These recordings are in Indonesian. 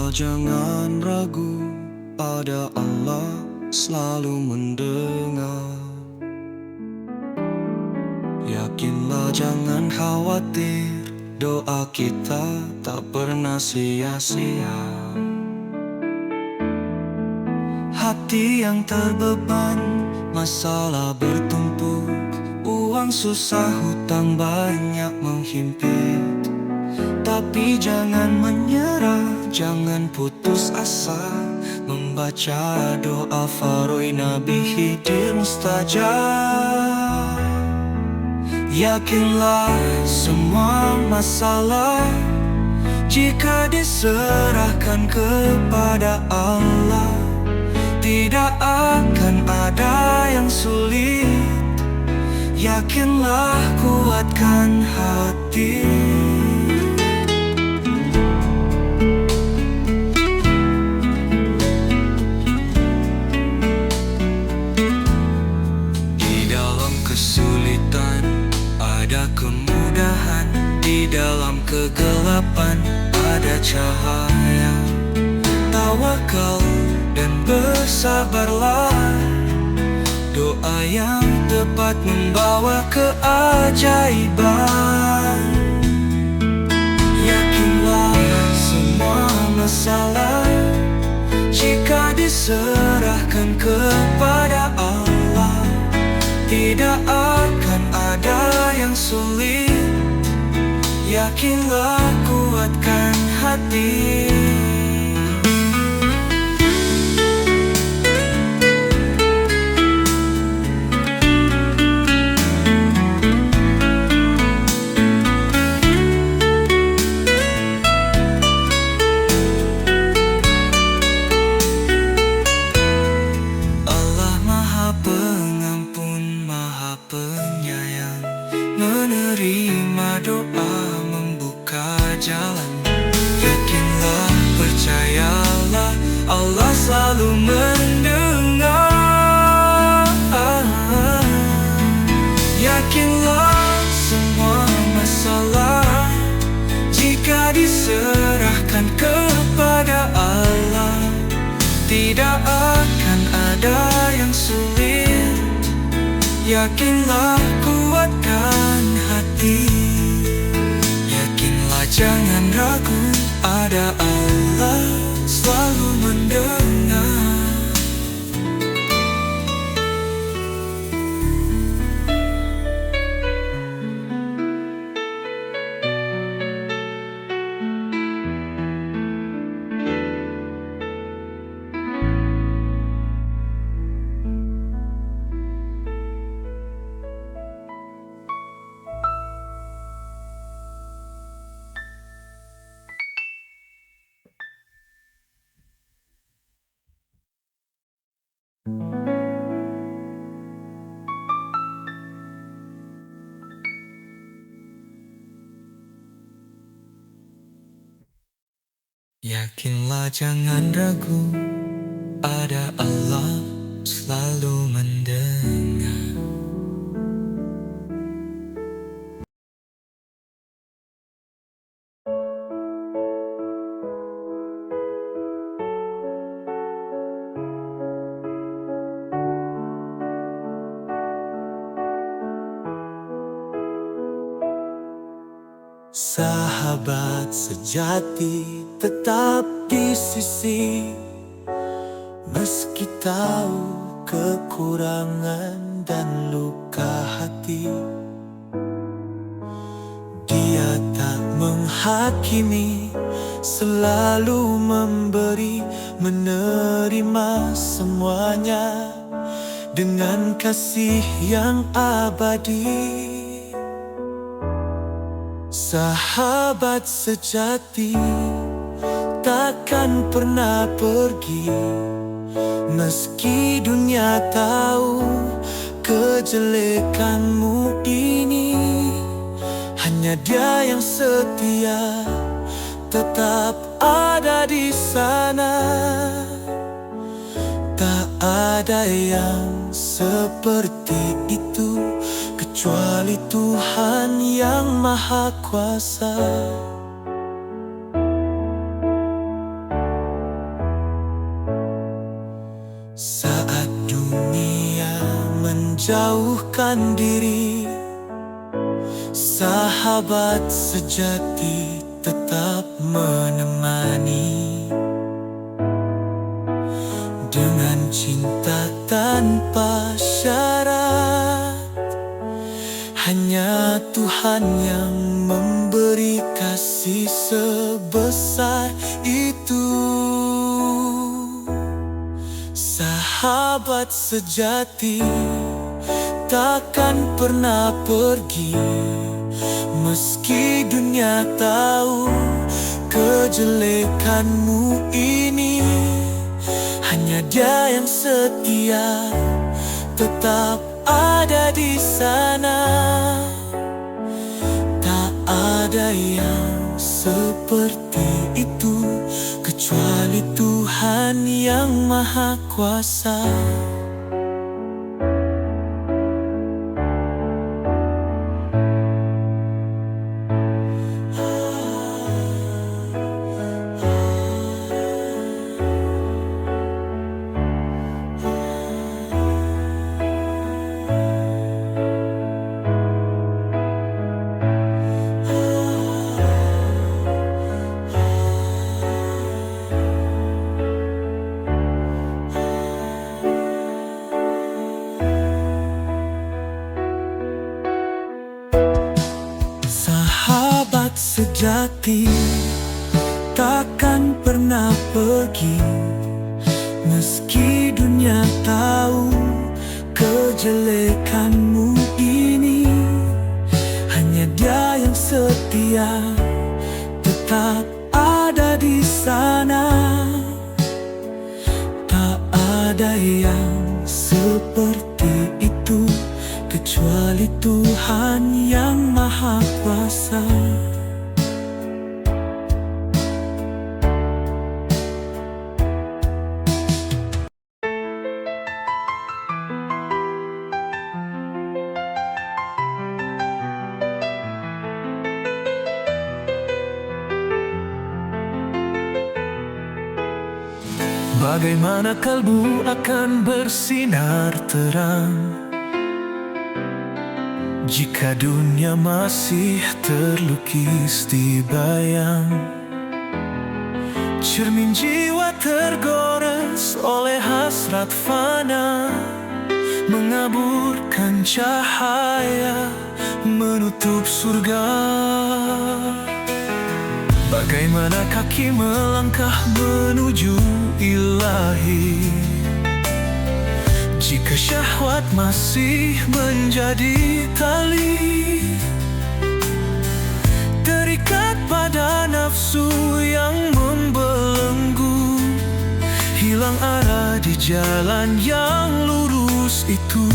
Yakinlah jangan ragu, pada Allah selalu mendengar. Yakinlah jangan khawatir, doa kita tak pernah sia-sia. Hati yang terbeban, masalah bertumpuk, uang susah, hutang banyak menghimpit. Tapi jangan menyerah, jangan putus asa, membaca doa Faroi Nabi Khidir mustajab. Yakinlah semua masalah, jika diserahkan kepada Allah, tidak akan ada yang sulit. Yakinlah, kuatkan hati. Kemudahan di dalam kegelapan ada cahaya. Tawakal dan bersabarlah, doa yang tepat membawa keajaiban. Yakinlah semua masalah, jika diserahkan kepada Allah, tidak akan ada yang sulit. Yakinlah, kuatkan hati. Allah Maha Pengampun, Maha Penyayang, menerima doa, membuka jalan. Yakinlah, percayalah, Allah selalu mendengar. Yakinlah semua masalah, jika diserahkan kepada Allah, tidak akan ada yang sulit. Yakinlah, kuatkan hati. Yakinlah jangan ragu, ada Allah selalu mendengar. Yakinlah jangan ragu, ada Allah selalu mendengar. Sahabat sejati tetap di sisi, meski tahu kekurangan dan luka hati. Dia tak menghakimi, selalu memberi, menerima semuanya dengan kasih yang abadi. Sahabat sejati takkan pernah pergi, meski dunia tahu kejelekanmu ini. Hanya Dia yang setia, tetap ada di sana. Tak ada yang seperti itu, kecuali Tuhan yang Maha Kuasa. jauhkan diri. Sahabat sejati tetap menemani, dengan cinta tanpa syarat. Hanya Tuhan yang memberi kasih sebesar itu. Sahabat sejati takkan pernah pergi, meski dunia tahu kejelekanmu ini. Hanya Dia yang setia tetap ada di sana. Tak ada yang seperti itu kecuali Tuhan yang Maha Kuasa. Sahabat sejati takkan pernah pergi, meski dunia tahu kejelekanmu ini. Hanya Dia yang setia tetap ada di sana. Tak ada yang seperti itu kecuali Tuhan yang Maha Kuasa. Bagaimana kalbu akan bersinar terang jika dunia masih terlukis di bayang? Cermin jiwa tergores oleh hasrat fana, mengaburkan cahaya menutup surga. Bagaimana kaki melangkah menuju ilahi jika syahwat masih menjadi tali, terikat pada nafsu yang membelenggu, hilang arah di jalan yang lurus itu.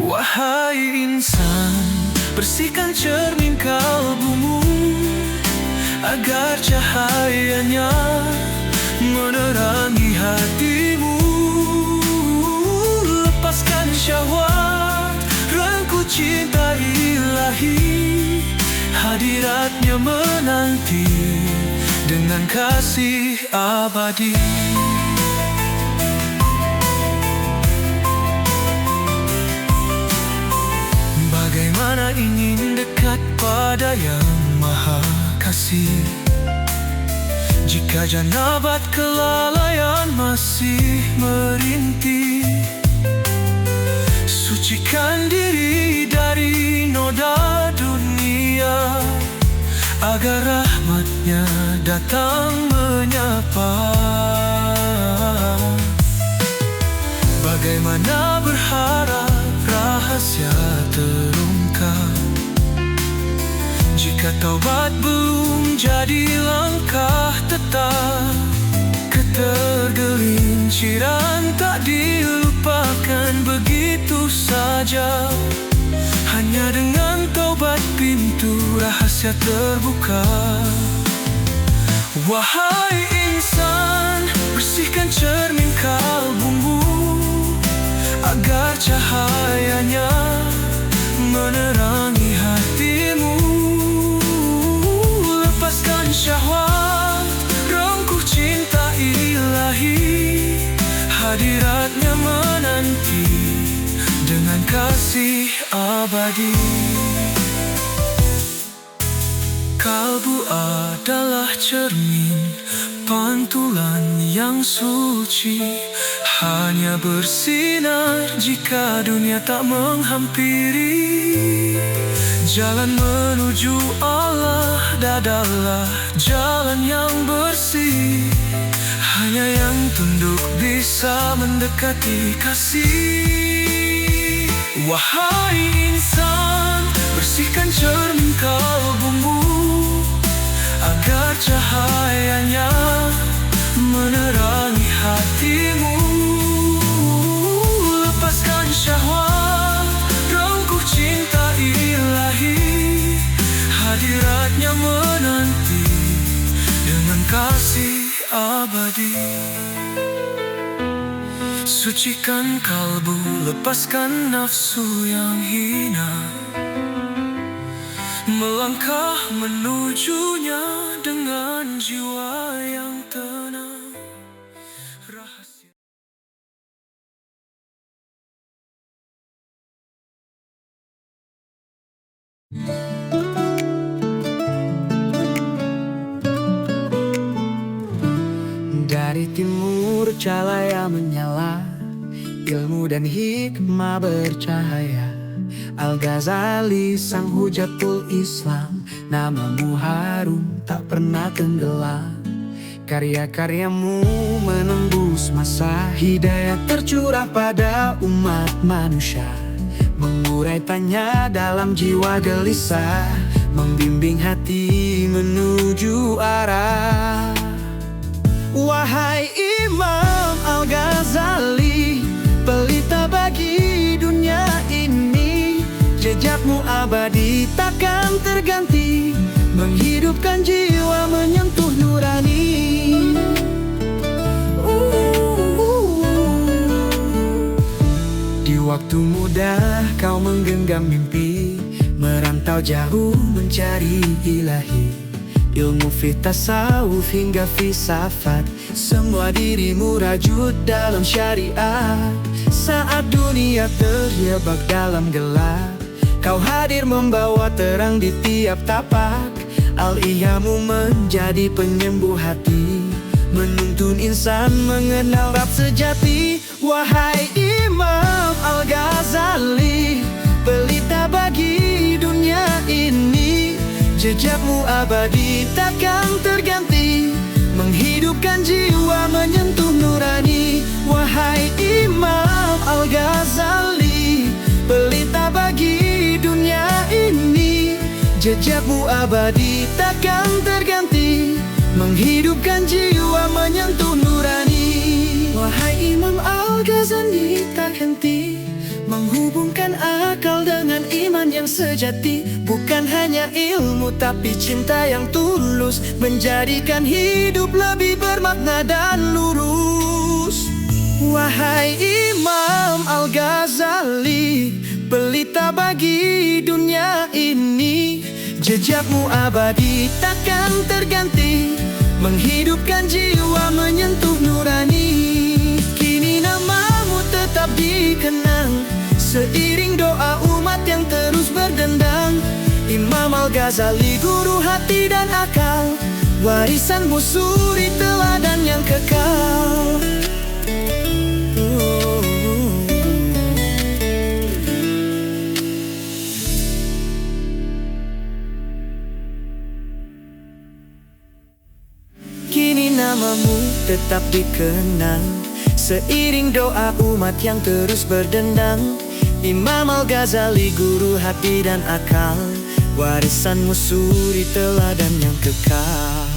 Wahai insan, bersihkan cermin kalbumu agar cahayanya menerangi hatimu. Lepaskan syahwat, rengkuh cinta ilahi, hadiratnya menanti dengan kasih abadi. Bagaimana ingin dekat pada yang Maha Kasih jika janabat kelalaian masih merintih. Sucikan diri dari noda dunia agar rahmatnya datang menyapa. Bagaimana berharap rahasia terungkap jika taubat belum jadi langkah tetap. Ketergelinciran tak dilupakan begitu saja, hanya dengan taubat pintu rahasia terbuka. Wahai insan, bersihkan cermin kalbumu agar cahayanya menerangi hatimu. Lepaskan syahwat, rengkuh cinta ilahi, hadiratnya menanti kasih abadi. Kalbu adalah cermin pantulan yang suci, hanya bersinar jika dunia tak menghampiri. Jalan menuju Allah adalah jalan yang bersih, hanya yang tunduk bisa mendekati kasih. Wahai insan, bersihkan cermin kalbumu agar cahayanya menerangi hatimu. Lepaskan syahwat, rengkuh cinta ilahi, hadiratnya menanti dengan kasih abadi. Sucikan kalbu, lepaskan nafsu yang hina, melangkah menujunya dengan jiwa yang tenang. Rahasia dari timur cahaya menyala, ilmu dan hikmah bercahaya. Al-Ghazali sang hujatul Islam, namamu harum tak pernah tenggelam. Karya-karyamu menembus masa, hidayah tercurah pada umat manusia, mengurai tanya dalam jiwa gelisah, membimbing hati menuju arah. Wahai Imam Al-Ghazali, pelita bagi dunia ini, jejakmu abadi takkan terganti, menghidupkan jiwa menyentuh nurani. Di waktu muda kau menggenggam mimpi, merantau jauh mencari ilahi. Ilmu fi tasawuf hingga filsafat, semua dirimu rajut dalam syariat. Saat dunia terjebak dalam gelap, kau hadir membawa terang di tiap tapak. Al-Ihyamu menjadi penyembuh hati, menuntun insan mengenal Rabb sejati. Wahai Imam Al-Ghazali, pelita bagi dunia ini, jejakmu abadi takkan terganti, menghidupkan jiwa menyentuh nurani. Wahai Imam Al-Ghazali, pelita bagi dunia ini, jejakmu abadi takkan terganti, menghidupkan jiwa menyentuh nurani. Wahai Imam Al-Ghazali, tak henti menghubungkan akal dengan iman yang sejati. Bukan hanya ilmu tapi cinta yang tulus, menjadikan hidup lebih bermakna dan lurus. Wahai Imam Al-Ghazali, pelita bagi dunia ini, jejakmu abadi takkan terganti, menghidupkan jiwa menyentuh nurani. Kini namamu tetap dikenang, seiring doa umat yang terus berdendang. Imam Al-Ghazali, guru hati dan akal, warisanmu suri teladan yang kekal. Kini namamu tetap dikenang, seiring doa umat yang terus berdendang. Imam Al-Ghazali, guru hati dan akal, warisanmu suri teladan yang kekal.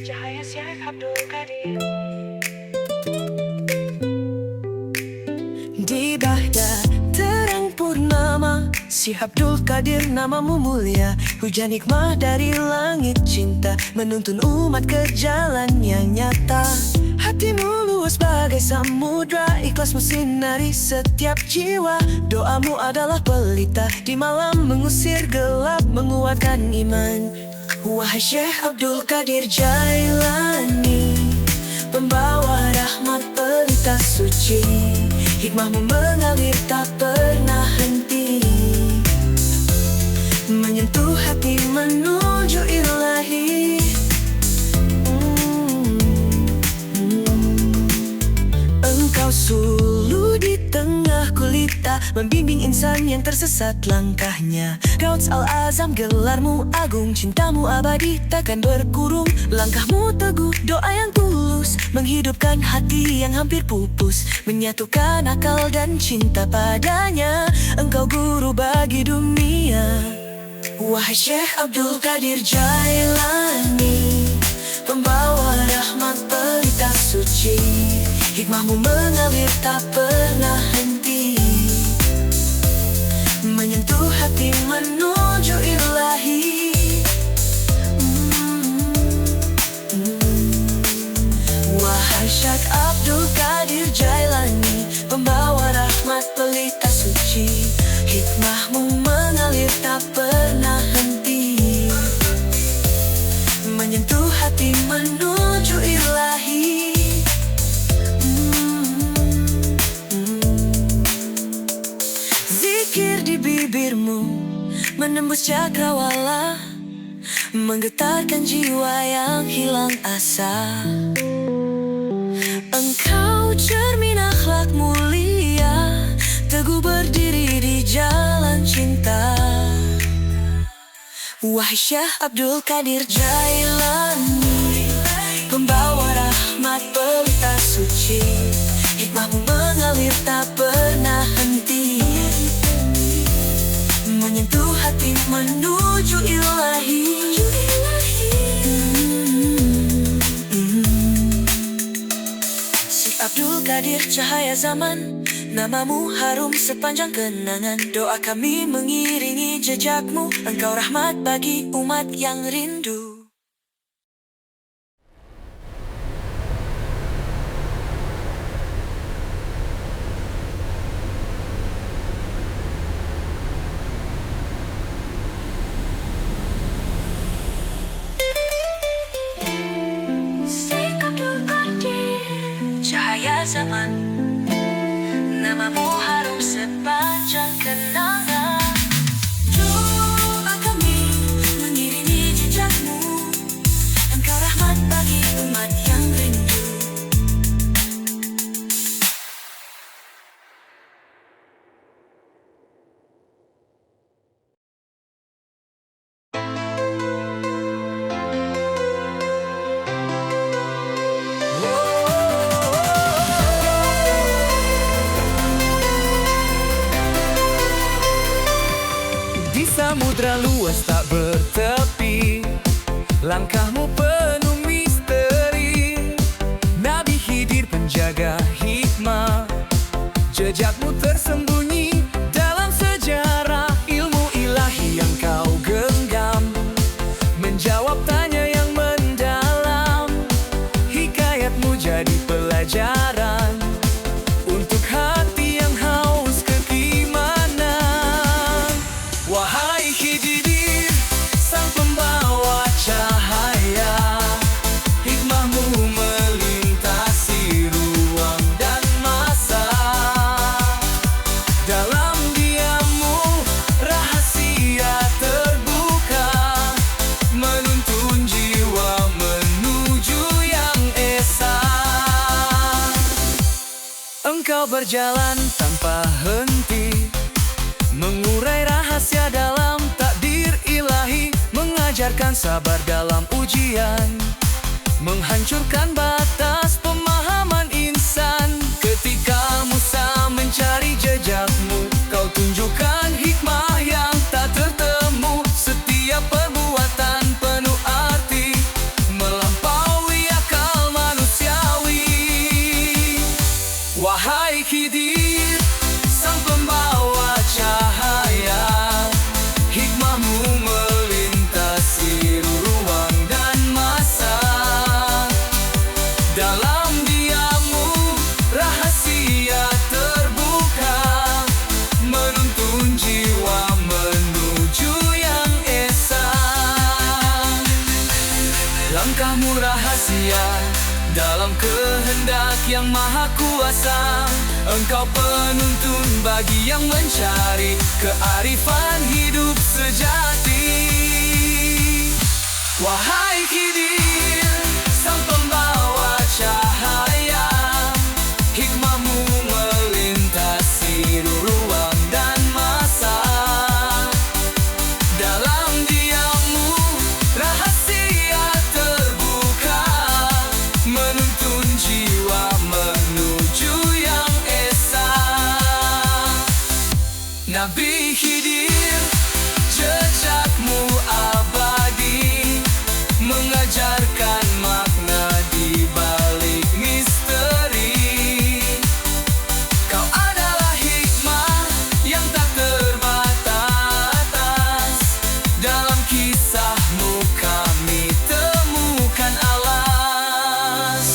Cahaya Syekh Abdul Qadir. Di bahda terang purnama, Syekh Abdul Qadir namamu mulia. Hujan hikmah dari langit cinta, menuntun umat ke jalan yang nyata. Hatimu luas bagai samudra, ikhlasmu sinari setiap jiwa. Doamu adalah pelita di malam, mengusir gelap, menguatkan iman. Wahai Syekh Abdul Qadir Jailani, pembawa rahmat pelita suci, hikmahmu mengalir tak pernah henti, menyentuh hati menuju ilahi. Engkau suluh di tengah gulita, membimbing insan yang tersesat langkahnya. Gauts Al-Azam gelarmu agung, cintamu abadi takkan berkurung. Langkahmu teguh, doa yang tulus, menghidupkan hati yang hampir pupus, menyatukan akal dan cinta padanya. Engkau guru bagi dunia. Wahai Syekh Abdul Qadir Jailani, pembawa rahmat pelita suci, hikmahmu mengalir tak pernah henti, menyentuh hati menuju ilahi. Wahai Syekh Abdul Qadir Jailani, pembawa rahmat pelita suci, hikmahmu mengalir tak pernah henti, menyentuh hati menuju ilahi. Zikir di bibirmu menembus cakrawala, menggetarkan jiwa yang hilang asa. Engkau cermin akhlak mulia, teguh berdiri di jalan cinta. Wahai Syekh Abdul Qadir Jailani, pembawa rahmat pelita suci, hikmahmu mengalir tak pernah henti, menyentuh hati menuju ilahi. Syekh Abdul Qadir cahaya zaman, namamu harum sepanjang kenangan. Doa kami mengiringi jejakmu, engkau rahmat bagi umat yang rindu. Syekh Abdul Qadir cahaya zaman, namamu harum sepanjang kenangan. Doa kami mengiringi jejakmu, engkau rahmat bagi umat yang rindu. Di samudra luas tak bertepi, langkahmu penuh misteri. Nabi Khidir penjaga hikmah, jejakmu tersembunyi dalam sejarah. Ilmu ilahi yang kau genggam, menjawab tanya yang mendalam. Hikayatmu jadi pelajaran untuk hati yang haus keimanan. Wahai Khidir, sang pembawa cahaya, hikmahmu melintasi ruang dan masa. Dalam diammu rahasia terbuka, menuntun jiwa menuju yang esa. Engkau berjalan tanpa henti, mengurai rahasia dalam takdir ilahi, mengajarkan sabar dalam ujian, menghancurkan batas pemahaman insan. Ketika Musa mencari jejakmu, kau tunjukkan hikmah yang tak tertemu. Setiap perbuatan penuh arti, melampaui akal manusiawi. Wahai Khidir, sang pembawa cahaya, hikmahmu melintasi ruang dan masa. Dalam diammu Langkahmu rahasia dalam kehendak yang maha kuasa. Engkau penuntun bagi yang mencari kearifan hidup sejati. Wahai Khidir, sang pembawa cahaya, hikmahmu melintasi ruang dan masa. Dalam diammu rahasia terbuka, menuntun jiwa menuju yang esa. Nabi Khidir, jejakmu abadi, mengajarkan makna di balik misteri. Kau adalah hikmah yang tak terbatas. Dalam kisahmu kami temukan alas.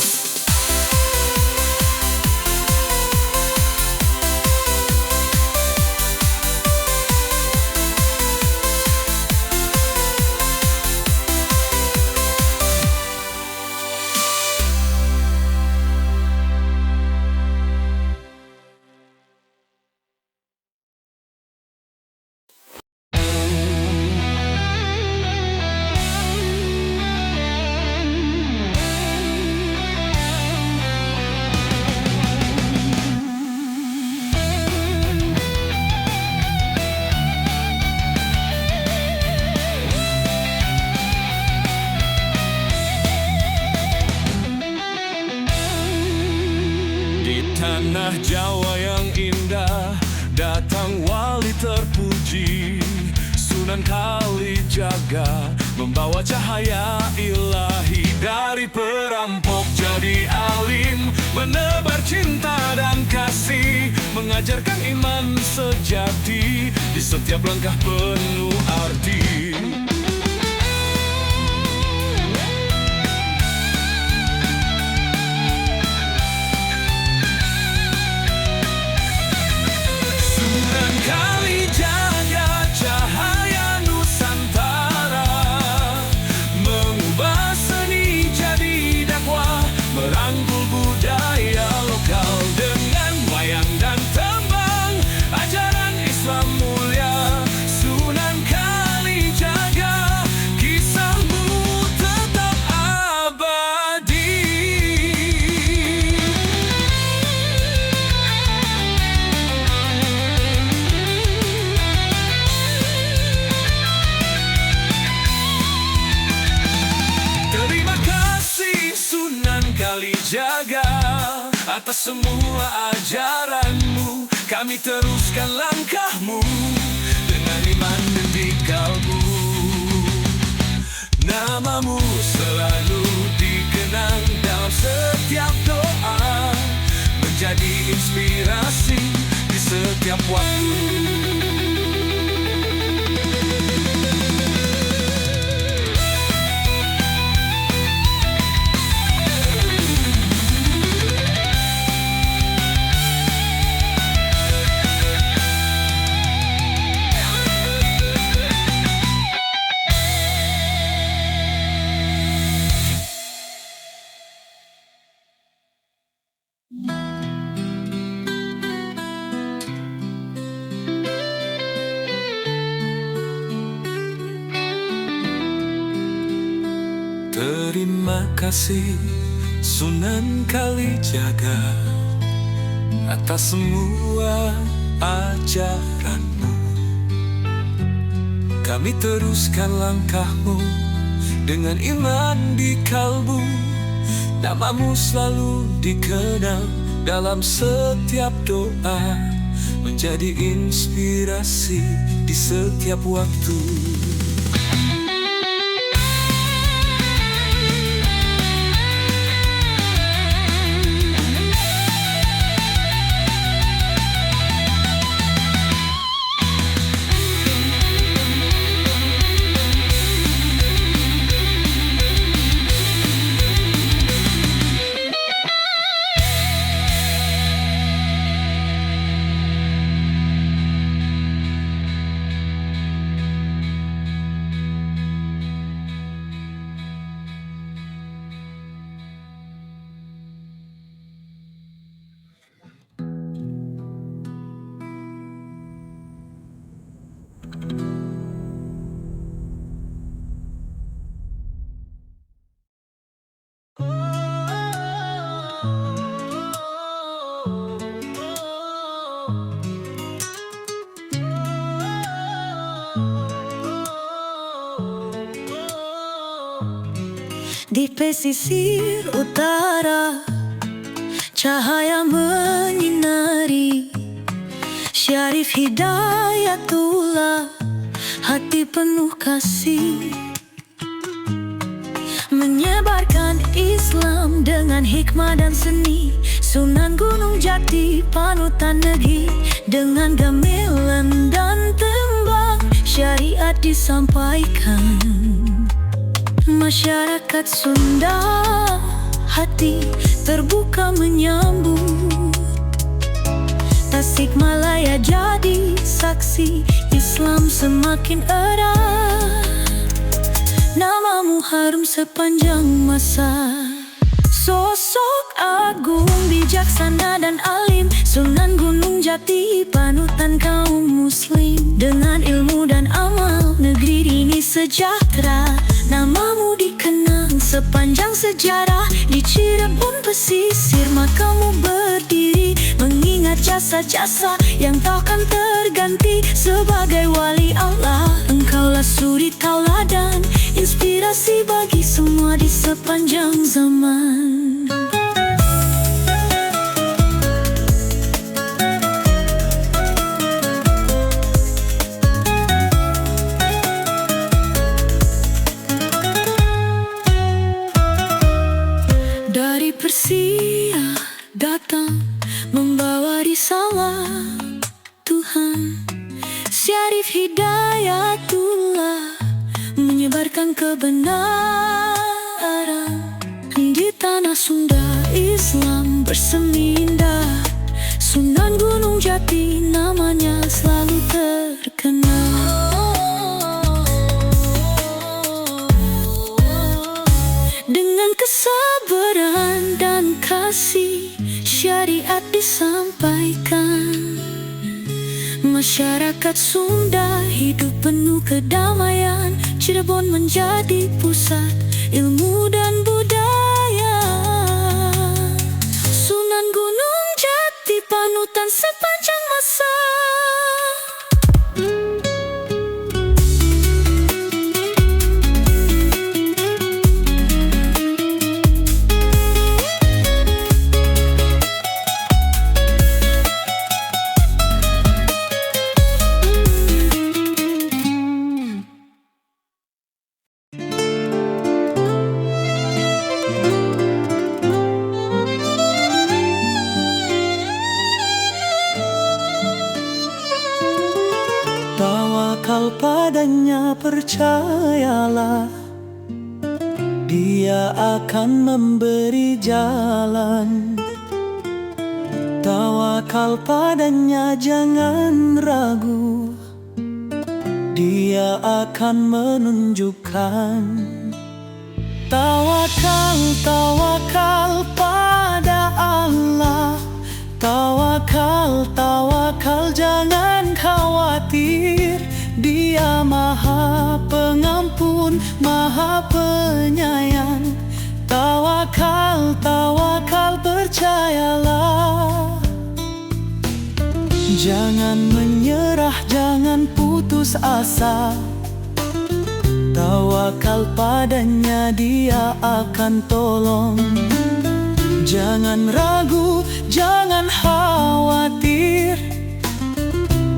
Di tanah Jawa yang indah, datang wali terpuji, Sunan Kalijaga, membawa cahaya ilahi. Dari perampok jadi alim, menebar cinta dan kasih, mengajarkan iman sejati di setiap langkah penuh arti. Sunan Kalijaga, cahaya Nusantara, mengubah seni jadi dakwah, merangkul budaya lokal dengan wayang dan tembang, ajaran Islam mulia. Sunan Kalijaga, kisahmu tetap abadi. Terima kasih Sunan Kalijaga atas semua ajaranmu. Kami teruskan langkahmu dengan iman di kalbu. Namamu selalu dikenang dalam setiap doa, menjadi inspirasi di setiap waktu. Terima kasih Sunan Kalijaga atas semua ajaranmu. Kami teruskan langkahmu dengan iman di kalbu. Namamu selalu dikenal dalam setiap doa, menjadi inspirasi di setiap waktu. Di pesisir utara cahaya menyinari, Syarif Hidayatullah, hati penuh kasih, menyebarkan Islam dengan hikmah dan seni. Sunan Gunung Jati, panutan negeri, dengan gamelan dan tembang syariat disampaikan. Masyarakat Sunda hati terbuka menyambut. Tasikmalaya jadi saksi, Islam semakin erat. Namamu harum sepanjang masa. Sosok agung, bijaksana dan alim, Sunan Gunung Jati, panutan kaum muslim. Dengan ilmu dan amal, negeri ini sejahtera. Namamu dikenang sepanjang sejarah. Di Cirebon pesisir makamu berdiri, mengingat jasa-jasa yang takkan terganti. Sebagai wali Allah, engkaulah suri tauladan, inspirasi bagi semua di sepanjang zaman. Dari Persia datang membawa risalah Tuhan. Syarif Hidayatullah menyebarkan kebenaran. Di tanah Sunda Islam bersemindah, Sunan Gunung Jati namanya selalu terkenal. Dengan kesabaran dan kasih, syariat disampaikan. Masyarakat Sunda hidup penuh kedamaian. Cirebon menjadi pusat ilmu dan budaya. Sunan Gunung Jati, panutan sepanjang masa. Tawakal padanya, percayalah, Dia akan memberi jalan. Tawakal padanya, jangan ragu, Dia akan menunjukkan. Tawakal, tawakal pada Allah. Tawakal, tawakal, jangan khawatir, Dia Maha Pengampun, Maha Penyayang. Tawakal, tawakal, percayalah. Jangan menyerah, jangan putus asa. Tawakal padanya, Dia akan tolong. Jangan ragu, jangan khawatir,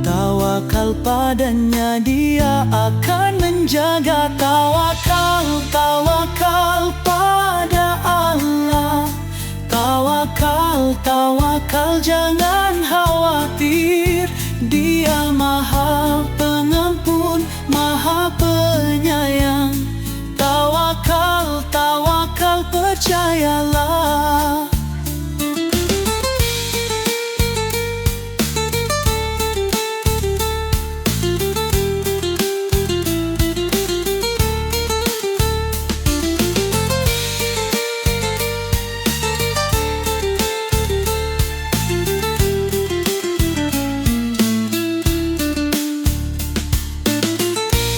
tawakal padanya, Dia akan menjaga. Tawakal, tawakal pada Allah. Tawakal, tawakal, jangan khawatir, Dia Maha Pengampun, Maha Penyayang. Tawakal, tawakal, percayalah.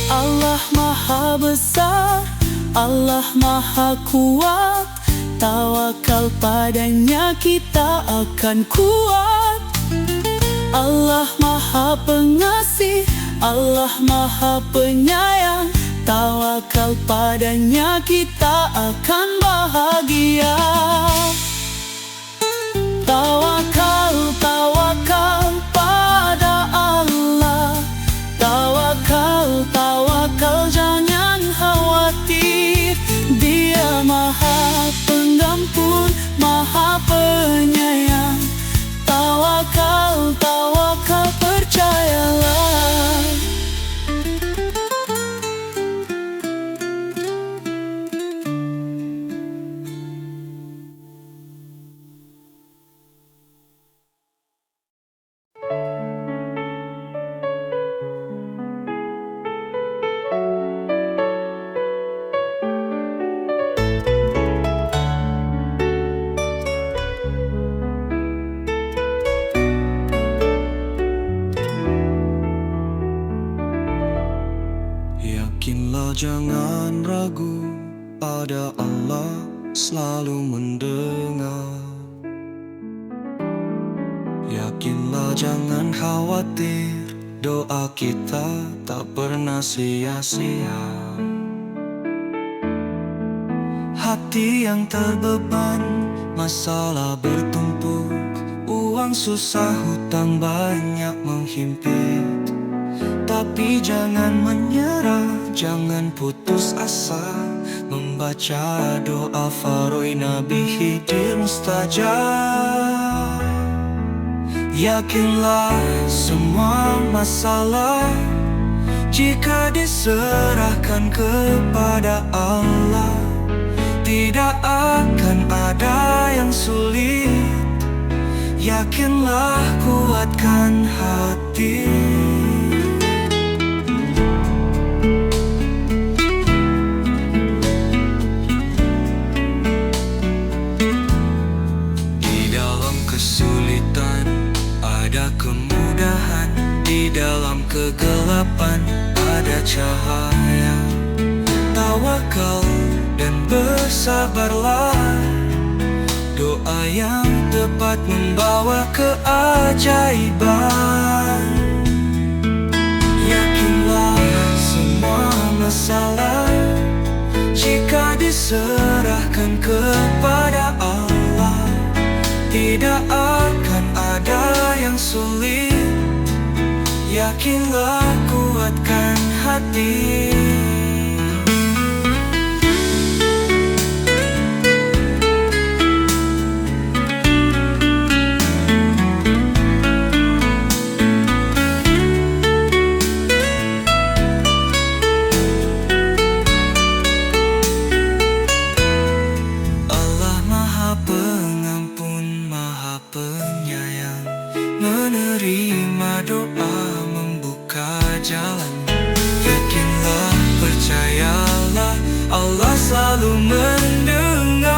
Allah Maha Besar, Allah Maha Kuat. Tawakal padanya, kita akan kuat. Allah Maha Pengasih, Allah Maha Penyayang. Tawakal padanya kita akan bahagia. Tawakal, tawakal pada Allah. Tawakal, tawakal jangan khawatir. Dia Maha Pengampun, Maha Penyayang. Tawakal, tawakal percayalah. Yakinlah jangan ragu, pada Allah selalu mendengar. Yakinlah jangan khawatir, doa kita tak pernah sia-sia. Hati yang terbeban, masalah bertumpuk, uang susah, hutang banyak menghimpit. Tapi jangan menyerah, jangan putus asa, membaca doa Faroi Nabi Khidir mustajab. Yakinlah semua masalah, jika diserahkan kepada Allah, tidak akan ada yang sulit. Yakinlah, kuatkan hati. Kemudahan di dalam kegelapan ada cahaya. Tawakal dan bersabarlah, doa yang tepat membawa keajaiban. Yakinlah semua masalah, jika diserahkan kepada Allah, tidak akan ada yang sulit. Yakinlah, kuatkan hati. Allah Maha Pengampun, Maha Penyayang, menerima doa, membuka jalan. Yakinlah, percayalah, Allah selalu mendengar.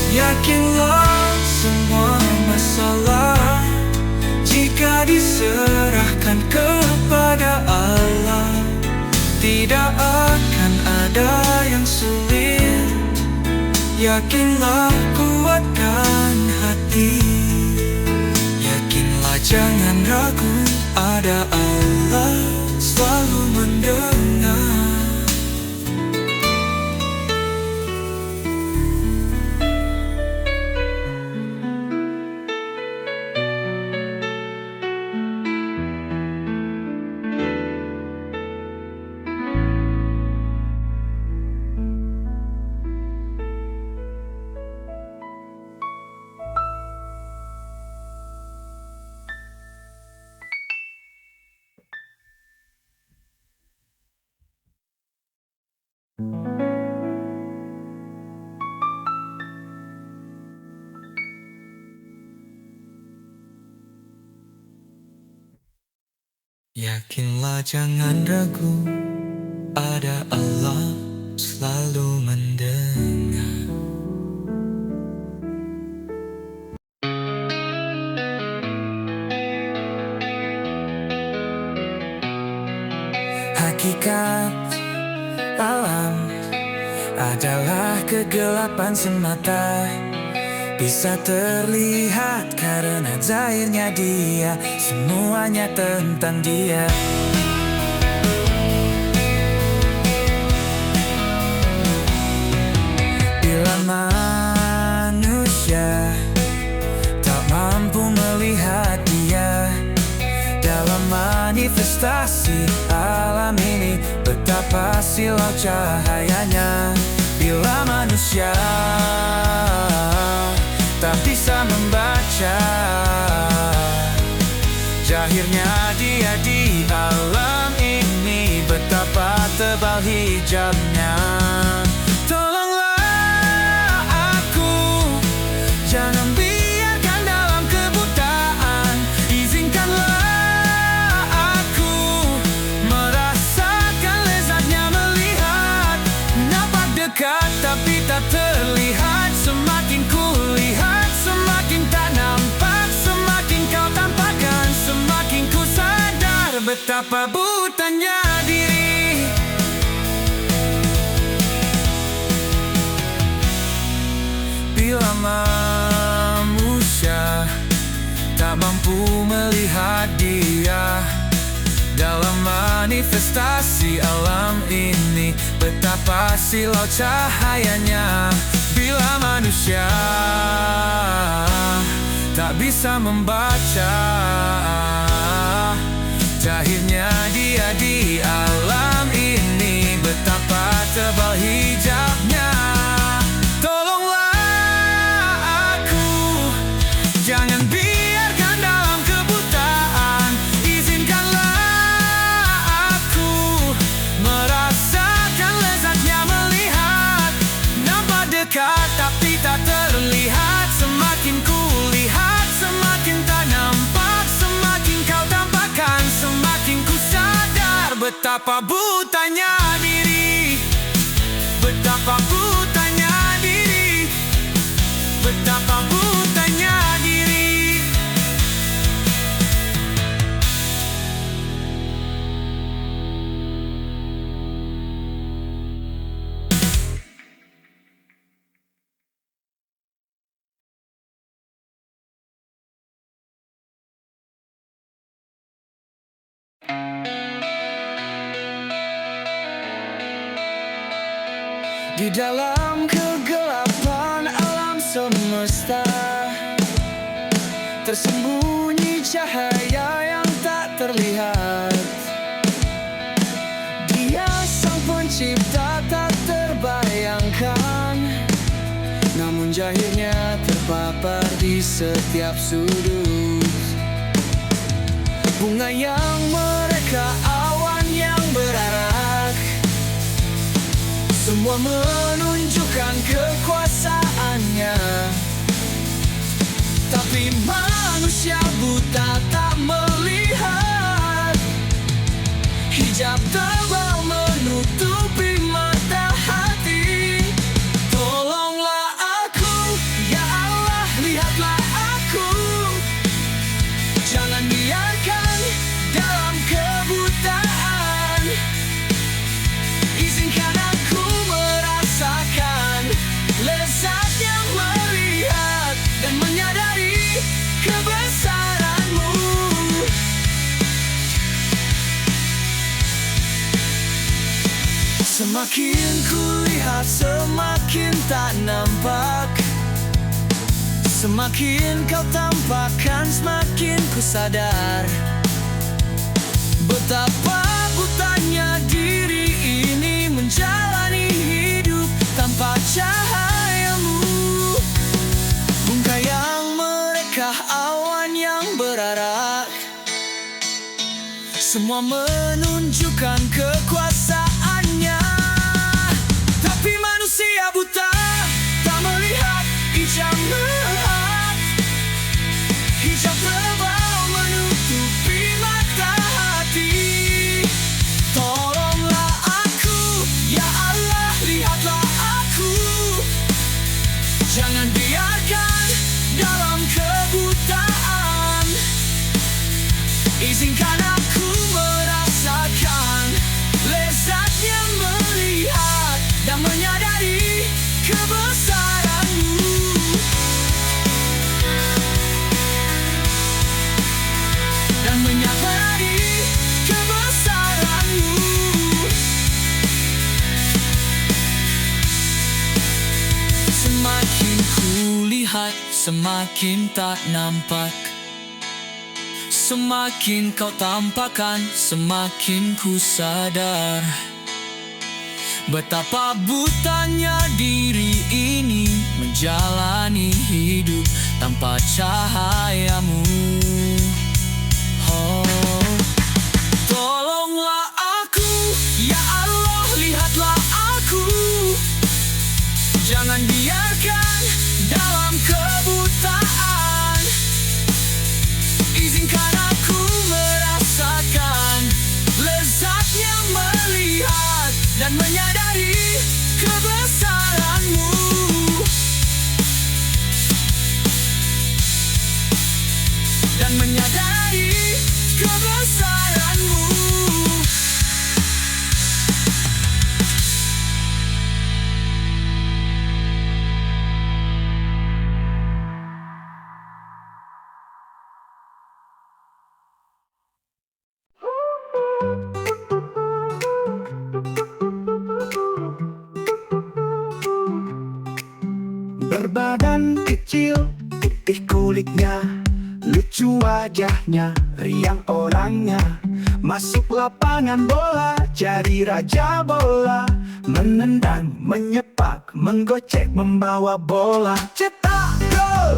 Yakinlah semua masalah, jika diserahkan kepada Allah, tidak akan ada yang sulit. Yakinlah, kuatkan hati. Yakinlah jangan ragu, ada Allah selalu mendengar. Yakinlah jangan ragu, ada Allah selalu mendengar. Hakikat alam adalah kegelapan semata, bisa terlihat karena zahirnya dia, semuanya tentang dia. manifestasi alam ini. Betapa silau cahayanya bila manusia tak bisa membaca. Jahirnya dia di alam ini, betapa tebal hijabnya. Tolonglah aku, jangan biarkan dalam kebutaan. Izinkanlah aku merasakan lezatnya melihat. Nampak dekat tapi tak terlihat. Semakin kulihat, semakin tak nampak. Semakin kau tampakkan, semakin ku sadar betapa butanya diri. Bila manusia tak mampu melihat dia dalam manifestasi alam ini, betapa silau cahayanya. Bila manusia tak bisa membaca, jahirnya dia di alam ini, betapa tebal hijabnya. Tolonglah aku, jangan biarkan dalam kebutaan. Izinkanlah aku merasakan lezatnya melihat. Nampak dekat tapi tak terlihat. Semakin kulihat, semakin tak nampak. Semakin kau tampakkan, semakin ku sadar betapa butanya diri. Betapa butanya diri. Betapa butanya diri. Di dalam kegelapan alam semesta tersembunyi cahaya yang tak terlihat. Dia sang pencipta tak terbayangkan, namun jahirnya terpapar di setiap sudut. Bunga yang mereka, awan yang berarak, semua menunjukkan kekuasaannya. Tapi manusia buta tak melihat. Hijab tebal menutupi mata hati. Tolonglah aku, ya Allah, lihatlah aku. Jangan biarkan dalam kebutaan. Izinkan aku merasakan lezatnya melihat dan menyadari kebesaran-Mu. Semakin kulihat, semakin tak nampak. Semakin kau tampakkan, semakin ku sadar betapa butanya diri ini menjalani hidup tanpa cahaya-Mu. Bungkai yang mereka, awan yang berarak, semua menunjukkan kekuasaannya. Tapi manusia buta tak melihat. Hijab melihat. Hijab tebal menutupi mata hati. Tolonglah aku, ya Allah, lihatlah aku. Jangan biarkan dalam kebutaan. Izinkan aku merasakan lezatnya melihat dan menyadari kebesaran-Mu. Dan menyadari kebesaran-Mu. Semakin kulihat, semakin tak nampak. Semakin kau tampakkan, semakin ku sadar betapa butanya diri ini menjalani hidup tanpa cahayamu. Oh, tolonglah aku, ya Allah, lihatlah aku. Jangan biarkan dalam kebutaan. Izinkan aku merasakan lezatnya melihat dan menyadari kebesaranmu. Dan menyadari kebesaranmu. Berbadan kecil, putih kulitnya, lucu wajahnya, riang orangnya. Masuk lapangan bola, jadi raja bola. Menendang, menyepak, menggocek, membawa bola. Cetak gol,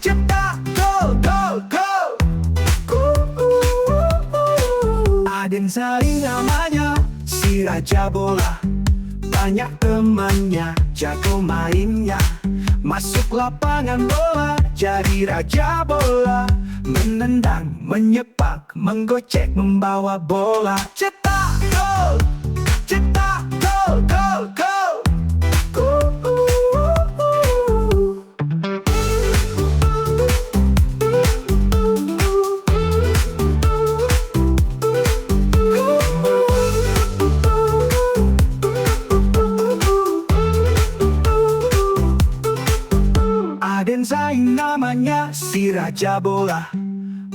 cetak gol, gol, gol. Aden Sari namanya, si raja bola. Banyak temannya, jago mainnya. Masuk lapangan bola, jadi raja bola. Menendang, menyepak, menggocek, membawa bola. Cetak gol, cetak gol, gol, gol. Aden Zain namanya, si raja bola.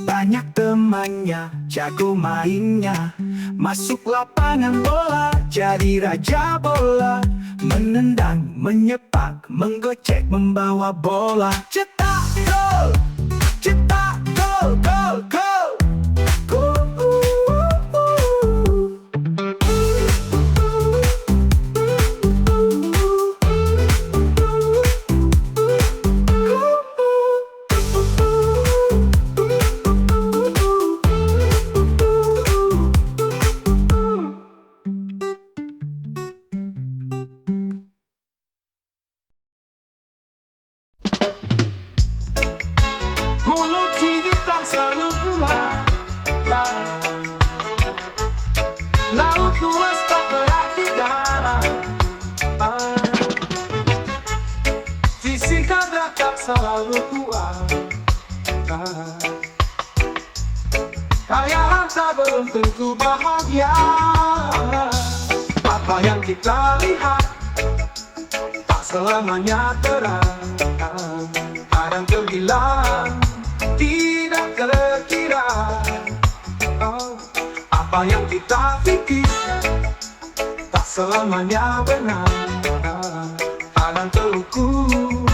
Banyak temannya, jago mainnya. Masuk lapangan bola, jadi raja bola. Menendang, menyepak, menggocek, membawa bola. Cetak gol, cetak gol, gol, gol. Hulu tinggi tak selalu pulang. Laut luas tak berarti dalam. Visi kadar tak selalu kuat. Kaya harta belum tentu bahagia. Apa yang kita lihat tak selamanya terang. Kadang terhilang, tidak terkira. Apa yang kita pikir tak selamanya benar. Kadang terukur,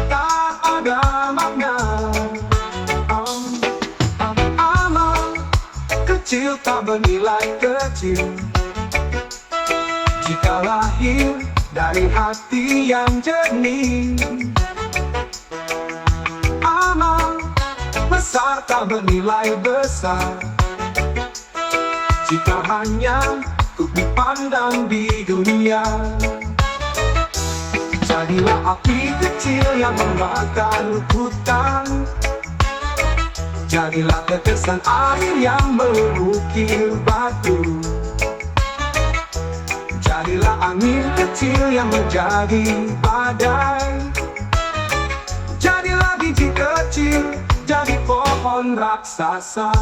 tak ada makna. Amal kecil tak bernilai kecil jika lahir dari hati yang jernih. Amal besar tak bernilai besar jika hanya untuk dipandang di dunia. Jadilah api kecil yang membakar hutan. Jadilah tetesan air yang mengukir batu. Jadilah angin kecil yang menjadi badai. Jadilah biji kecil, jadi pohon raksasa.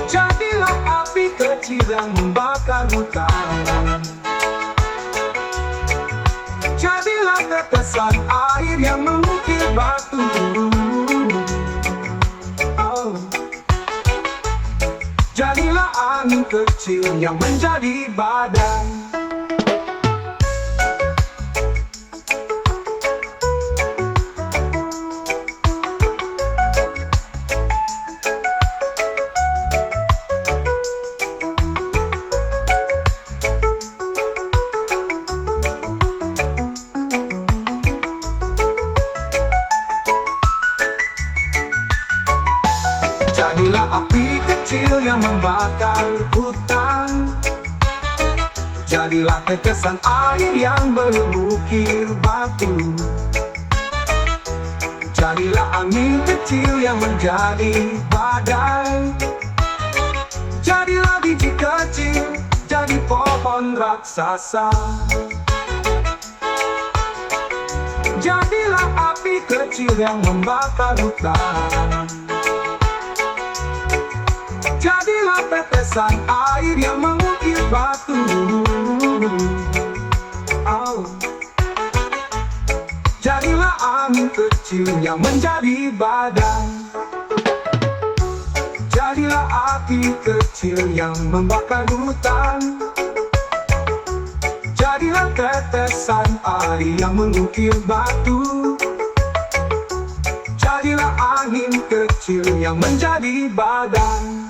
Jadilah api kecil yang membakar hutan. Jadilah tetesan air yang mengukir batu. Jadilah angin kecil yang menjadi badai. Jadilah tetesan air yang mengukir batu. Jadilah angin kecil yang menjadi badai. Jadilah biji kecil, jadi pohon raksasa. Jadilah api kecil yang membakar hutan. Jadilah tetesan air yang mengukir batu. Oh. Jadilah angin kecil yang menjadi badai. Jadilah api kecil yang membakar hutan. Jadilah tetesan air yang mengukir batu. Jadilah angin kecil yang menjadi badai.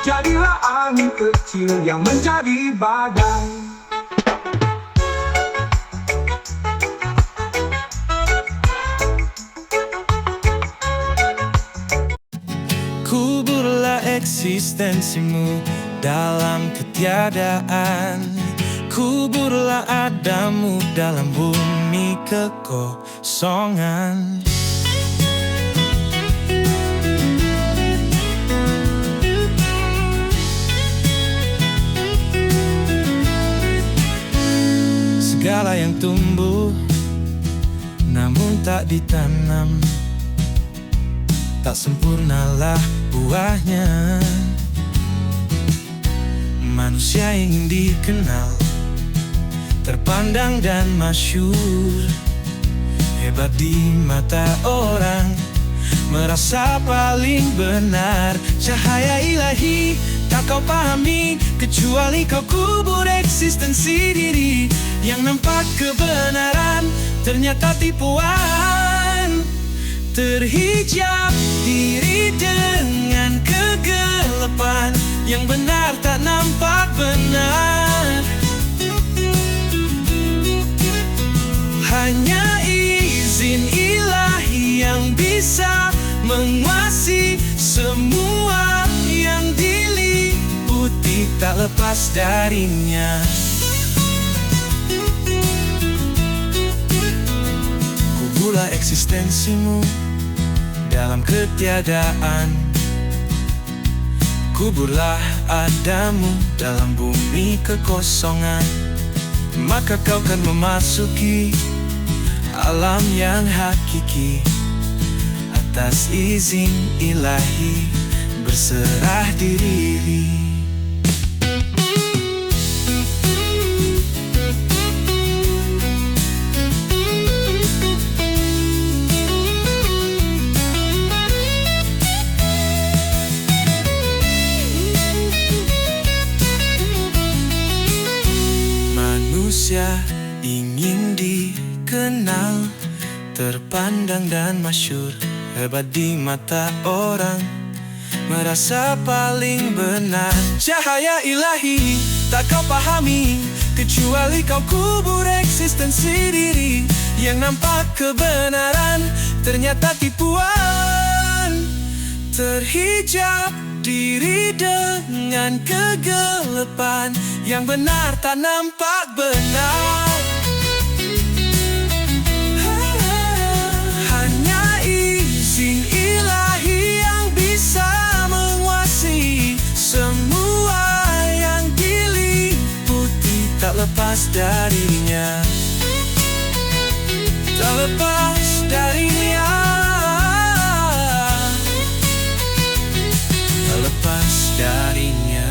Jadilah angin kecil yang menjadi badai. Kuburlah eksistensimu dalam ketiadaan. Kuburlah adamu dalam bumi kekosongan. Segala yang tumbuh namun tak ditanam, tak sempurnalah buahnya. Manusia ingin dikenal, terpandang dan masyhur, hebat di mata orang, merasa paling benar. Cahaya ilahi tak kau pahami, kecuali kau kubur eksistensi diri. Yang nampak kebenaran ternyata tipuan. Terhijab diri dengan kegelapan, yang benar tak nampak benar. Hanya izin ilahi yang bisa menguasai semua yang diliputi, tak lepas darinya. Kuburlah eksistensimu dalam ketiadaan. Kuburlah adamu dalam bumi kekosongan. Maka kau kan memasuki alam yang hakiki. Atas izin ilahi berserah diri. Manusia ingin dikenal, terpandang dan masyhur, hebat di mata orang, merasa paling benar. Cahaya ilahi tak kau pahami, kecuali kau kubur eksistensi diri. Yang nampak kebenaran ternyata tipuan. Terhijab diri dengan kegelapan, yang benar tak nampak benar. Hanya izin ilahi yang bisa menguasai semua yang diliputi, tak lepas darinya. Tak lepas darinya. Tak lepas darinya.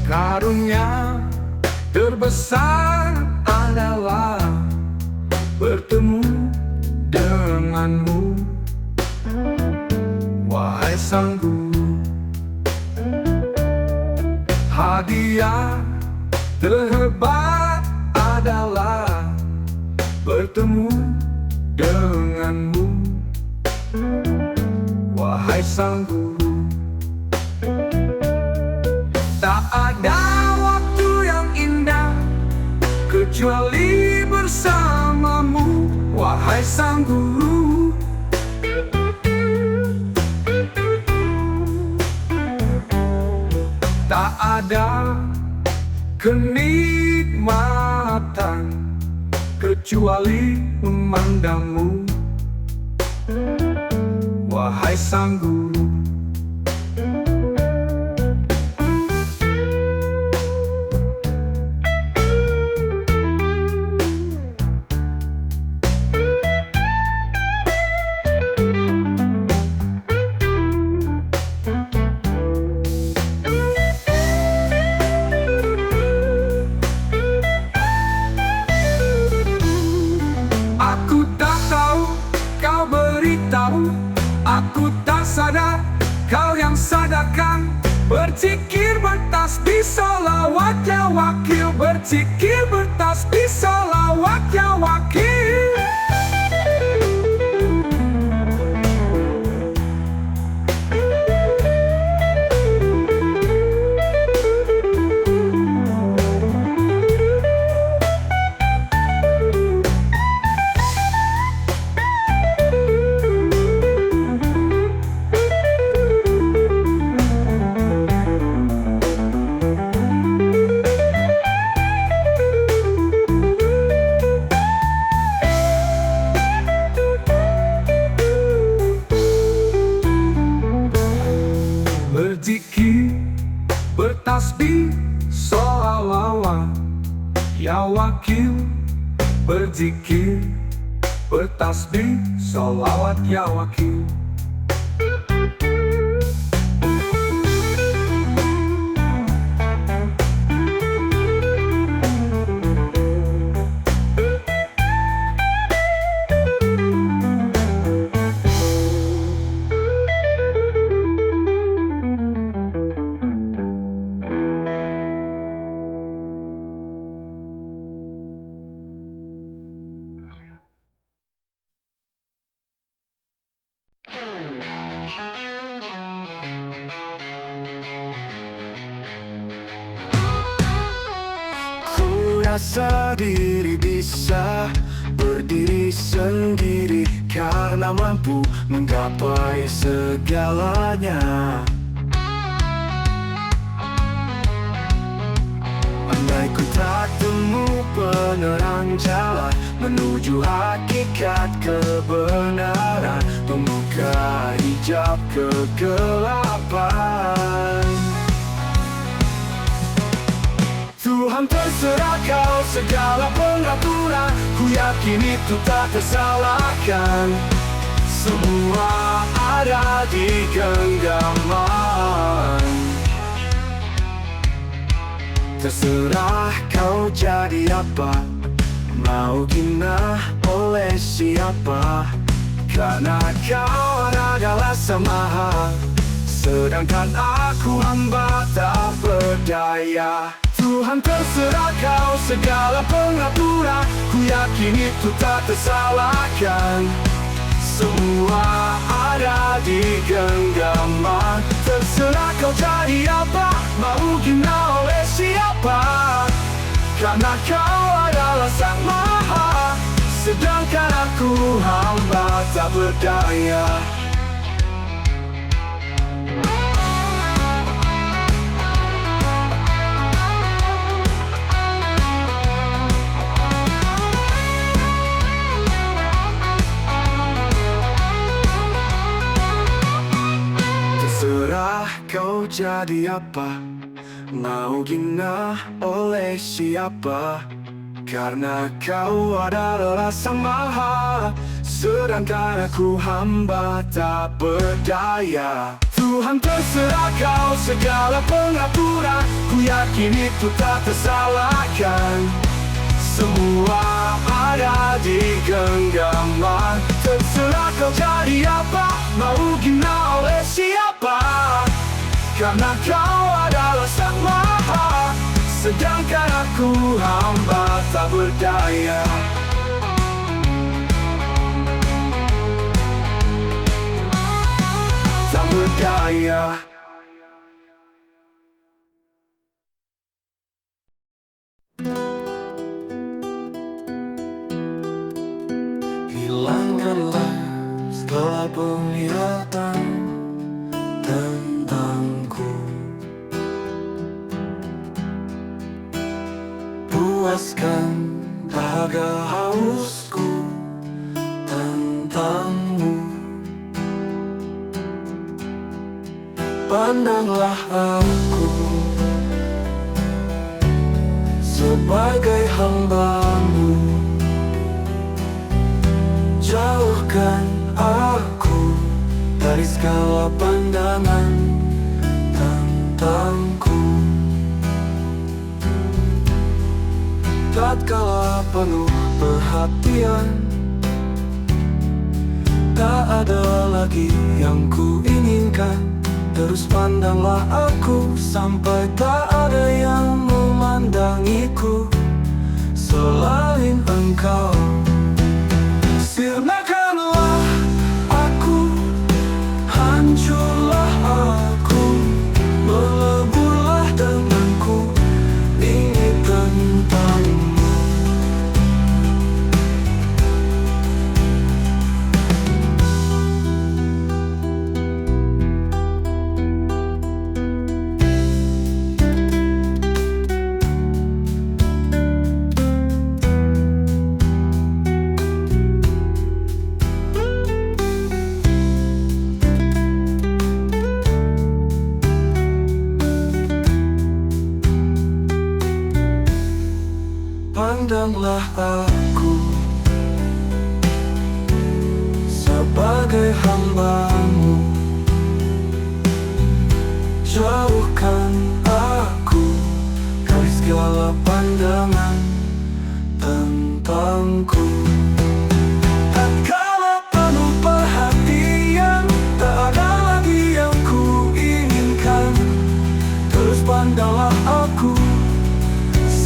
Karunia terbesar adalah bertemu denganmu, wahai sang guru. Hadiah terhebat adalah bertemu denganmu, wahai sang guru. Tak ada waktu yang indah kecuali bersamamu, wahai sang guru. Tak ada kenikmatan kecuali memandangmu, wahai sang guru. Aku tak tahu, kau beritahu. Aku tak sadar, kau yang sadarkan. Berzikir bertasbih sholawat ya wakil. Berzikir bertasbih sholawat ya wakil. Berzikir, bertasbih, sholawat ya wakil. Berzikir, bertasbih, sholawat ya wakil. Ku rasa diri bisa berdiri sendiri karena mampu menggapai segalanya. Andai ku tak temu penerang jalan menuju hakikat kebenaran, membuka hijab kegelapan. Tuhan terserah kau segala pengaturan, ku yakin itu tak tersalahkan. Semua ada di genggaman. Terserah kau jadi apa, mau hina oleh siapa, karena kau adalah Sang Maha, sedangkan aku hamba tak berdaya. Tuhan terserah kau segala pengaturan, ku yakin itu tak tersalahkan. Semua ada di genggaman. Terserah kau jadi apa, mau hina oleh siapa, karena kau adalah Sang Maha, sedangkan aku hamba tak berdaya. Terserah kau jadi apa, mau hina oleh siapa, karena kau adalah Sang Maha, sedangkan aku hamba tak berdaya. Tuhan terserah kau segala pengaturan, ku yakin itu tak tersalahkan. Semua ada di genggaman, terserah kau jadi apa, mau gina oleh siapa. Karena kau adalah Sang Maha, sedangkan aku hamba tak berdaya. Tak berdaya. Hilangkanlah segala penglihatan tentangku, puaskan dahaga hausku tentangmu. Pandanglah aku sebagai hamba-Mu, jauhkan aku dari segala pandangan tentangku. Tatkala penuh perhatian, tak ada lagi yang ku inginkan. Terus pandanglah aku sampai tak ada yang memandangiku selain Engkau. Sirnakanlah aku, hancurlah aku, meleburlah denganku, ingin tentang-Mu. Pandanglah aku sebagai hamba-Mu, jauhkan aku dari segala pandangan tentangku. Tatkala penuh perhatian, tak ada lagi yang ku inginkan. Terus pandanglah aku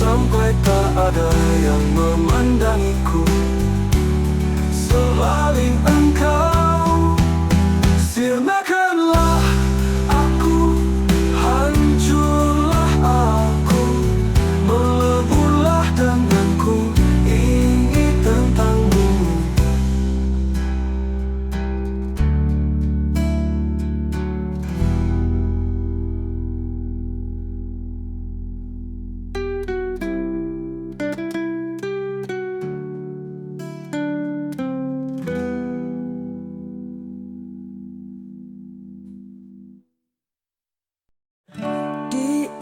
sampai tak ada yang memandangiku selain Engkau. Sirnakanlah aku, hancurlah aku, meleburlah denganku, ingin tentang-Mu.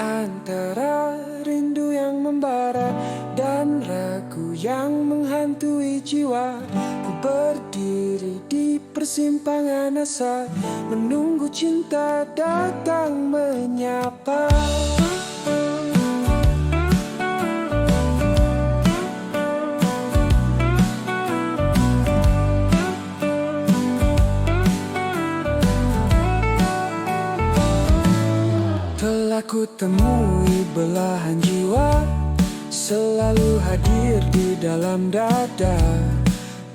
Antara rindu yang membara dan ragu yang menghantui jiwa, ku berdiri di persimpangan asa, menunggu cinta datang menyapa. Telah ku temui belahan jiwa, selalu hadir di dalam dada,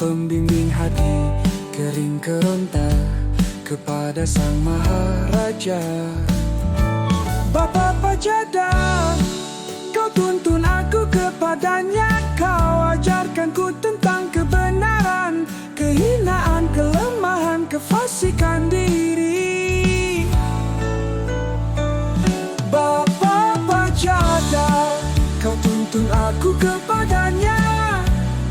pembimbing hati kering keronta kepada Sang Maharaja. Bapa Pajada, kau tuntun aku kepadanya, kau ajarkan ku tentang kebenaran, kehinaan, kelemahan, kefasikan diri. Bapa Pajada, kau tuntun aku kepadanya,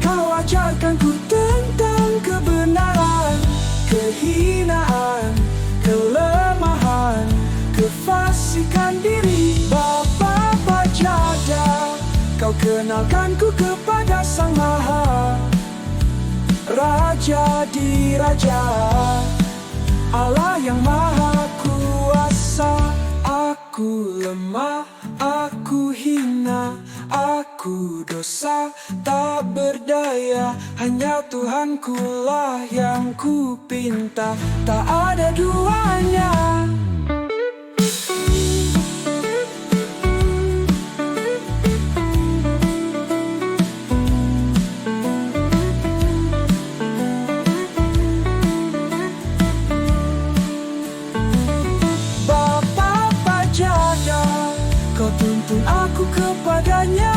kau ajarkan ku tentang kebenaran, kehinaan, kelemahan, kefasikan diri. Bapa Pajada, kau kenalkan ku kepada Sang Maha Raja di Raja, Allah yang Maha Kuasa. dosa, aku lemah, aku hina, aku dosa tak berdaya. Hanya Tuhanku lah yang ku pinta, tak ada duanya. Kau tuntun aku kepadanya,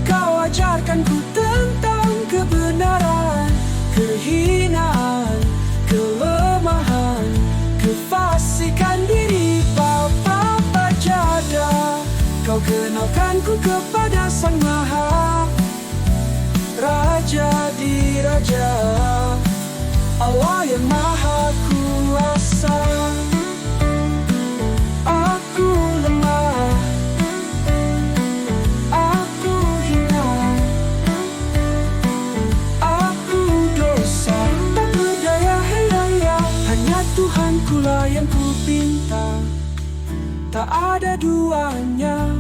kau ajarkan ku tentang kebenaran, kehinaan, kelemahan, kefasikan diri. Bapa Pajada, kau kenalkan ku kepada Sang Maha Raja di Raja, Allah yang Maha Kuasa. Aku lemah, aku hina, aku dosa tak berdaya. Hanya Tuhanku lah yang ku pinta, tak ada duanya.